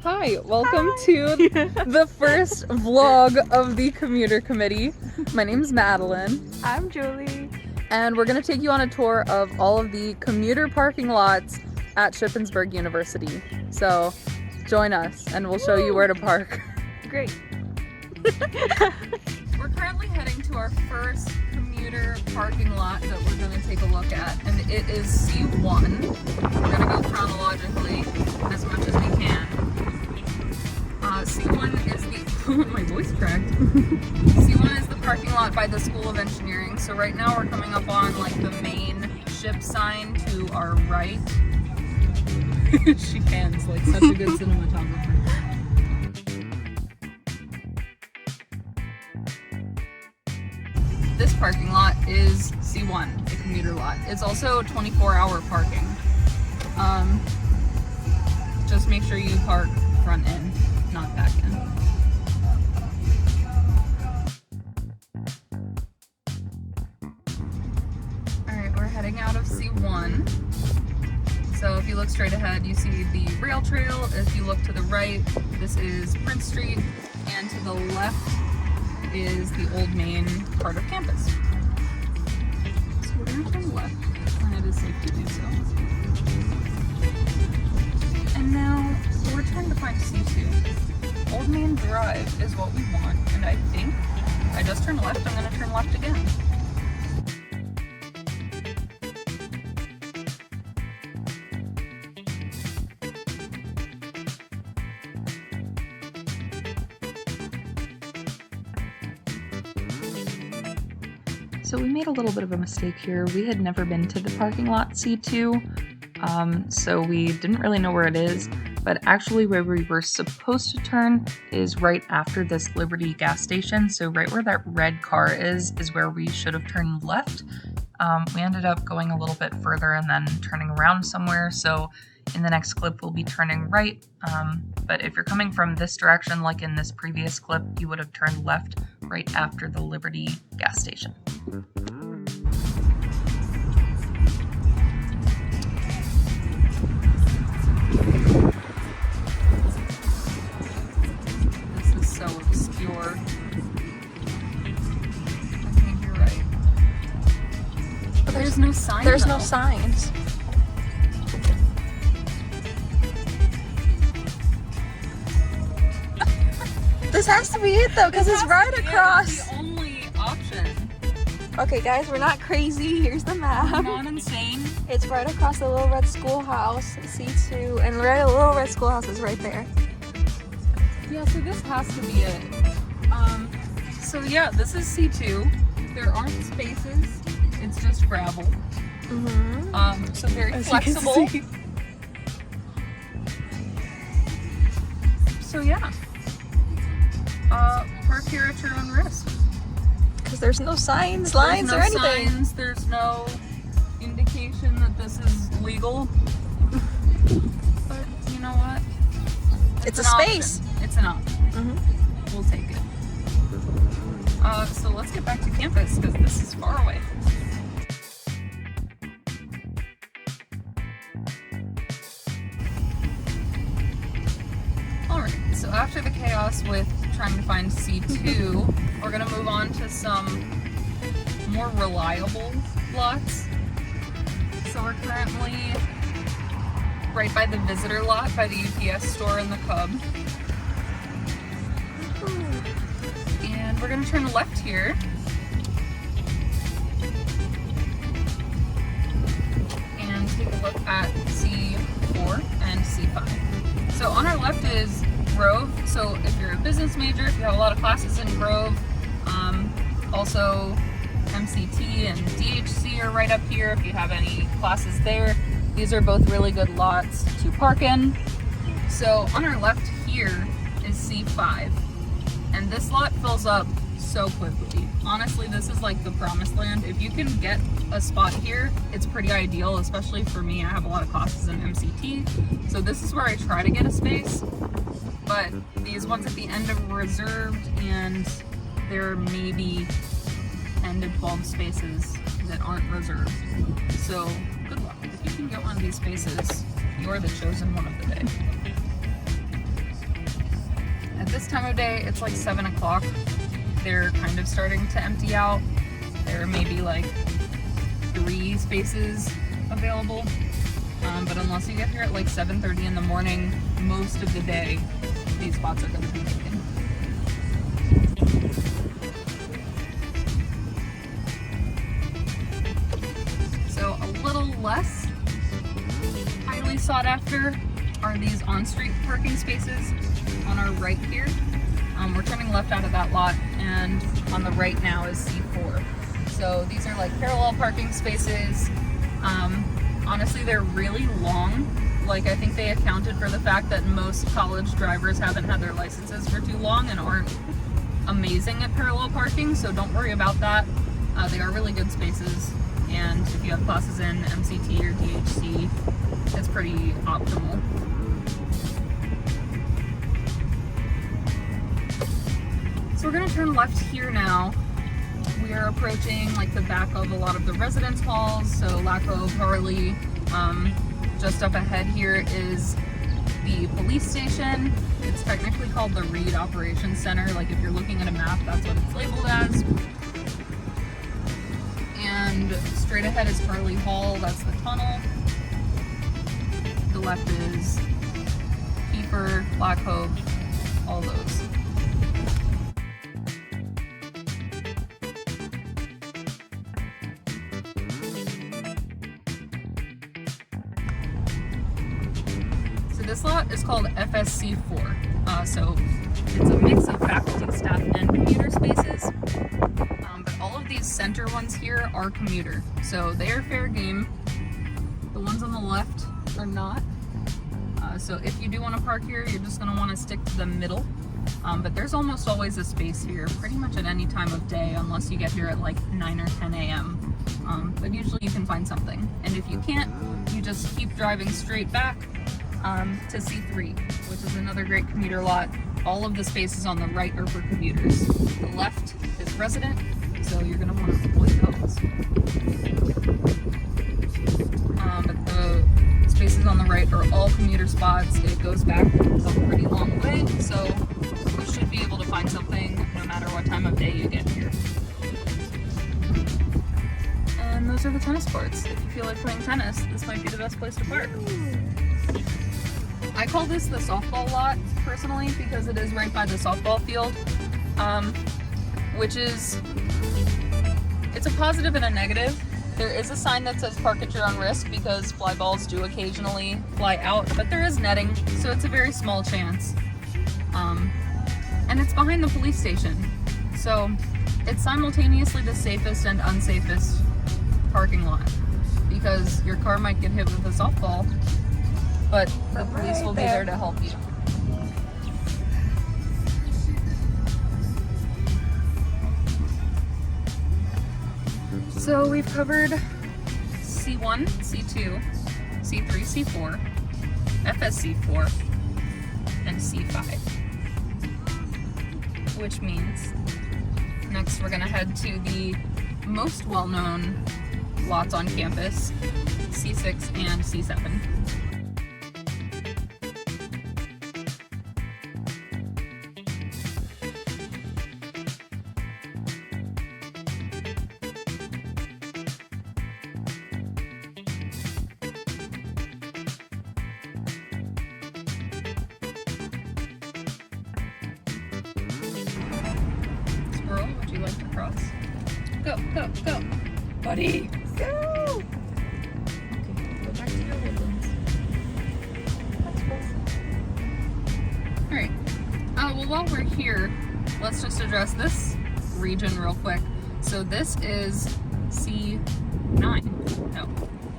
Hi, welcome to the first vlog of the Commuter Committee. My name's Madeline. I'm Juli. And we're going to take you on a tour of all of the commuter parking lots at Shippensburg University. So join us and we'll show you where to park. Great. We're currently heading to our first commuter parking lot that we're going to take a look at, and it is C1. We're going to go chronologically as much as we can. C1 is the my voice cracked. C1 is the parking lot by the School of Engineering. So right now we're coming up on like the main ship sign to our right. She pans like such a good cinematographer. This parking lot is C1, the commuter lot. It's also 24-hour parking. Just make sure you park front end, not back end. Alright, we're heading out of C1. So if you look straight ahead, you see the rail trail. If you look to the right, this is Prince Street, and to the left is the old main part of campus. So we're going to turn left when it is safe to do so. And now we're trying to find C2. Old Main Drive is what we want, and I think I just turned left, I'm going to turn left again. So we made a little bit of a mistake here. We had never been to the parking lot C2, so we didn't really know where it is, but actually where we were supposed to turn is right after this Liberty gas station. So right where that red car is where we should have turned left. We ended up going a little bit further and then turning around somewhere. So in the next clip, we'll be turning right. But if you're coming from this direction, like in this previous clip, you would have turned left right after the Liberty gas station. This is so obscure. I think you're right. But there's no sign. There's though. no signs. This has to be it though, because it's right across. It's the only option. Okay guys, we're not crazy. Here's the We're map. not insane. It's right across the Little Red Schoolhouse, C2, and right, the Little Red Schoolhouse is right there. Yeah, so this has to be it. So yeah, this is C2. There aren't spaces. It's just gravel. Mm-hmm. So very As you can flexible. see. So yeah. Park here at your own risk. Because there's no signs, There's lines, no or anything. signs, there's no indication that this is legal. But you know what? It's a an option. space. It's an option. Mm-hmm. We'll take it. So let's get back to campus because this is far away. Alright, so after the chaos with trying to find C2, we're going to move on to some more reliable lots. So we're currently right by the visitor lot by the UPS store and the Cub. And we're going to turn left here. And take a look at C4 and C5. So on our left is Grove. So if you're a business major, if you have a lot of classes in Grove, also MCT and DHC are right up here if you have any classes there. These are both really good lots to park in. So on our left here is C5. And this lot fills up so quickly. Honestly, this is like the promised land. If you can get a spot here, it's pretty ideal, especially for me. I have a lot of classes in MCT, so this is where I try to get a space. But these ones at the end are reserved, and there may be 10 to 12 spaces that aren't reserved. So good luck. If you can get one of these spaces, you are the chosen one of the day. At this time of day, it's like 7 o'clock. They're kind of starting to empty out. There may be like 3 spaces available. But unless you get here at like 7:30 in the morning, most of the day, these spots are going to be taken. So a little less highly sought after are these on-street parking spaces on our right here. We're turning left out of that lot, and on the right now is C4. So these are like parallel parking spaces. Honestly, they're really long. Like, I think they accounted for the fact that most college drivers haven't had their licenses for too long and aren't amazing at parallel parking, so don't worry about that. They are really good spaces, and if you have classes in MCT or DHC, it's pretty optimal. So we're gonna turn left here now. We are approaching like the back of a lot of the residence halls, so Lac Cove, Harley. Just up ahead here is the police station. It's technically called the Reed Operations Center. Like, if you're looking at a map, that's what it's labeled as. And straight ahead is Harley Hall, that's the tunnel. The left is Kiefer, Lac Cove, all those. This lot is called FSC4, so it's a mix of faculty, staff, and commuter spaces, but all of these center ones here are commuter, so they are fair game. The ones on the left are not, so if you do want to park here, you're just going to want to stick to the middle, but there's almost always a space here, pretty much at any time of day, unless you get here at like 9 or 10 a.m., but usually you can find something, and if you can't, you just keep driving straight back to C3, which is another great commuter lot. All of the spaces on the right are for commuters. The left is resident, so you're going to want to avoid those. But the spaces on the right are all commuter spots. It goes back a pretty long way, so you should be able to find something no matter what time of day you get here. And those are the tennis courts. If you feel like playing tennis, this might be the best place to park. I call this the softball lot, personally, because it is right by the softball field, which is, it's a positive and a negative. There is a sign that says park at your own risk because fly balls do occasionally fly out, but there is netting, so it's a very small chance. And it's behind the police station, so it's simultaneously the safest and unsafest parking lot because your car might get hit with a softball, but the police will be there to help you. So we've covered C1, C2, C3, C4, FSC4, and C5. Which means next we're gonna head to the most well-known lots on campus, C6 and C7. Would you like to cross? Go, go, go. Buddy! Go! Okay, go back to your woodlands. That's cool. Alright. Well, while we're here, let's just address this region real quick. So this is C9. No,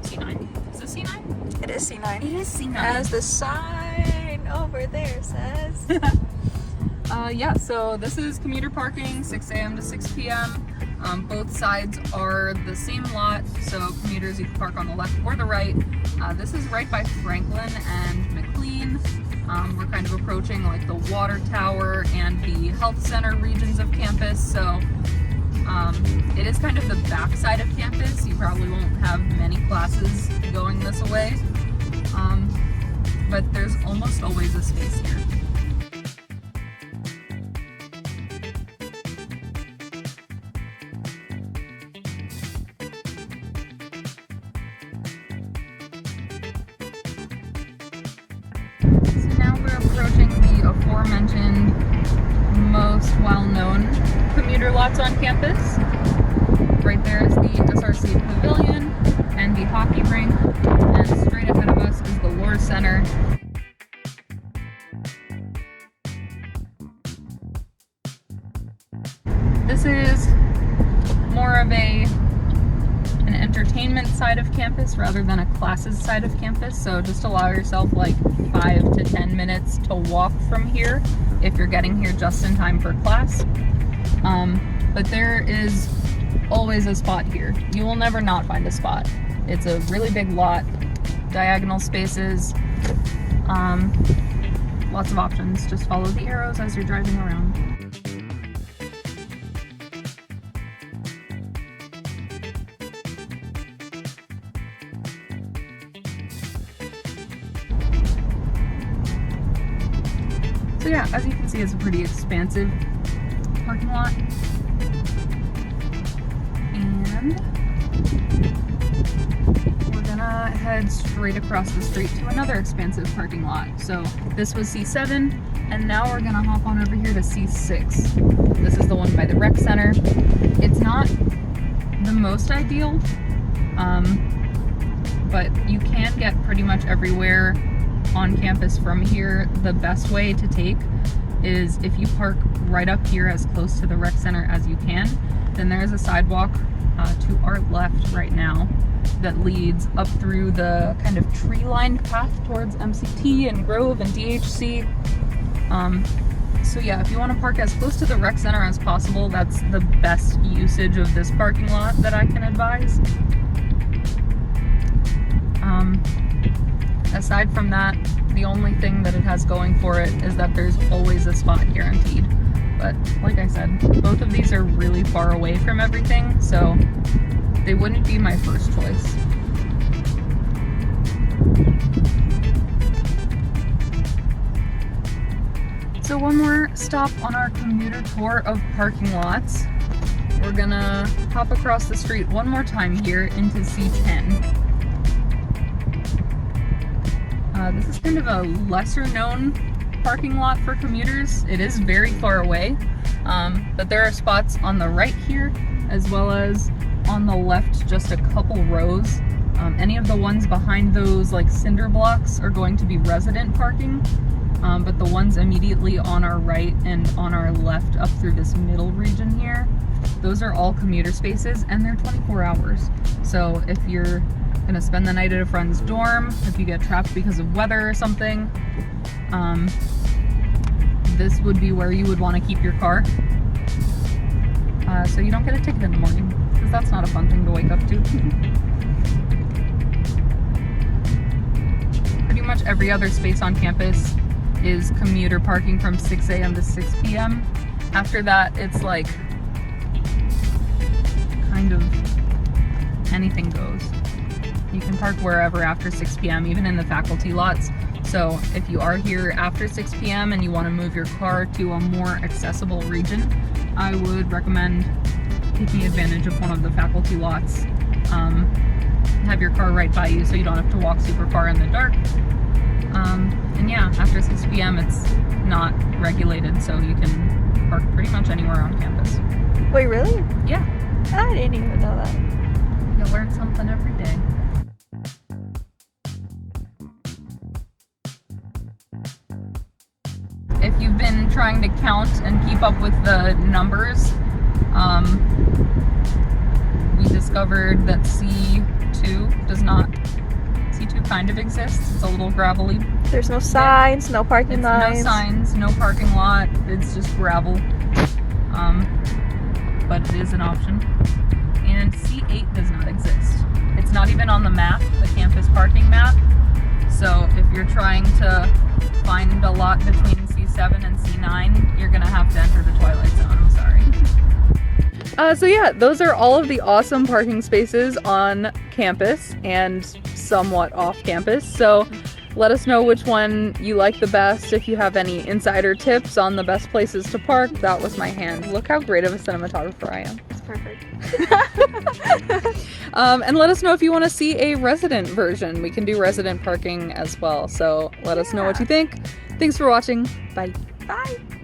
C9. Is this C9? It is C9. It is C9. As the sign over there says. Yeah, so this is commuter parking, 6 a.m. to 6 p.m. Both sides are the same lot, so commuters, you can park on the left or the right. This is right by Franklin and McLean. We're kind of approaching like the water tower and the health center regions of campus, so it is kind of the back side of campus. You probably won't have many classes going this way, but there's almost always a space here. aforementioned most well-known commuter lots on campus. Right there is the SRC Pavilion and the hockey rink, and straight ahead of us is the Lore Center. This is more of an entertainment side of campus rather than a classes side of campus, so just allow yourself like 5 to 10 minutes to walk from here if you're getting here just in time for class. But there is always a spot here. You will never not find a spot. It's a really big lot, diagonal spaces, lots of options. Just follow the arrows as you're driving around. So yeah, as you can see, it's a pretty expansive parking lot. And we're gonna head straight across the street to another expansive parking lot. So this was C7, and now we're gonna hop on over here to C6. This is the one by the rec center. It's not the most ideal, but you can get pretty much everywhere on campus from here. The best way to take is if you park right up here as close to the rec center as you can, then there's a sidewalk to our left right now that leads up through the kind of tree-lined path towards MCT and Grove and DHC. So yeah, if you want to park as close to the rec center as possible, that's the best usage of this parking lot that I can advise. Aside from that, the only thing that it has going for it is that there's always a spot guaranteed. But like I said, both of these are really far away from everything, so they wouldn't be my first choice. So one more stop on our commuter tour of parking lots. We're gonna hop across the street one more time here into C10. This is kind of a lesser known parking lot for commuters. It is very far away, but there are spots on the right here as well as on the left, just a couple rows. Any of the ones behind those like cinder blocks are going to be resident parking, but the ones immediately on our right and on our left up through this middle region here, those are all commuter spaces, and they're 24 hours. So if you're gonna spend the night at a friend's dorm, if you get trapped because of weather or something, this would be where you would want to keep your car, so you don't get a ticket in the morning, because that's not a fun thing to wake up to. Pretty much every other space on campus is commuter parking from 6 a.m. to 6 p.m. After that, it's like kind of anything goes. You can park wherever after 6 p.m., even in the faculty lots. So if you are here after 6 p.m. and you want to move your car to a more accessible region, I would recommend taking advantage of one of the faculty lots. Have your car right by you so you don't have to walk super far in the dark. And yeah, after 6 p.m. it's not regulated, so you can park pretty much anywhere on campus. Wait, really? Yeah. I didn't even know that. You learn something every day. If you've been trying to count and keep up with the numbers, we discovered that C2 does not. C2 kind of exists. It's a little gravelly. There's no signs, no parking lines. No signs, no parking lot. It's just gravel. But it is an option. And C8 does not exist. It's not even on the map, the campus parking map. So if you're trying to find a lot between C7 and C9, you're gonna have to enter the Twilight Zone, I'm sorry. So yeah, those are all of the awesome parking spaces on campus and somewhat off campus. So let us know which one you like the best. If you have any insider tips on the best places to park, that was my hand. Look how great of a cinematographer I am. It's perfect. And let us know if you want to see a resident version. We can do resident parking as well. So let us know what you think. Thanks for watching. Bye. Bye.